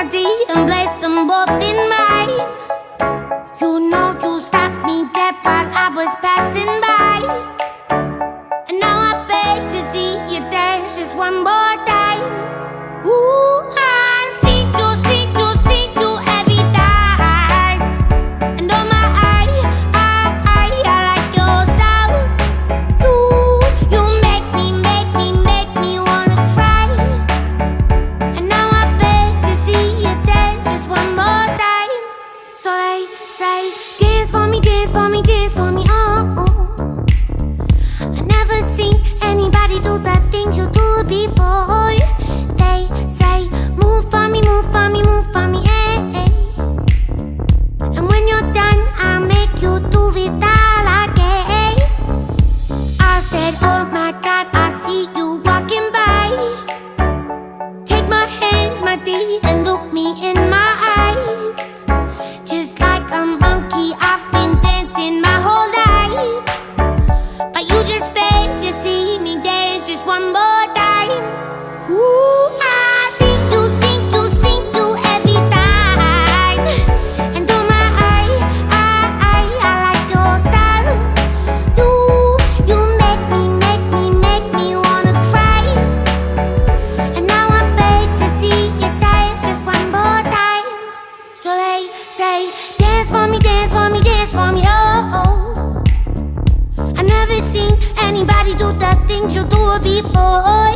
body and place them both in mine. You know you stopped me dead while I was passing by, and now I beg to see you dance just one more time. Ooh, I see you every time. And oh my, I like your style. You make me wanna cry. And now I beg to see you dance just one more time. So they say, dance for me, dance for me, dance for me, oh. I never seen anybody do the things you do before. They say, move for me, move for me, move for me, eh. And when you're done, I'll make you do it all again. I said, oh my God, I see you walking by. Take my hands, my dear, and look me in my eyes. Just like a monkey, I've been dancing my whole life, but you just beg to see me dance just one more time. Ooh, I see you every time. And oh my, I like your style. You make me wanna cry. And now I beg to see you dance just one more time. So they say, dance for me, dance for me, dance for me, oh. I never seen anybody do the things you do before.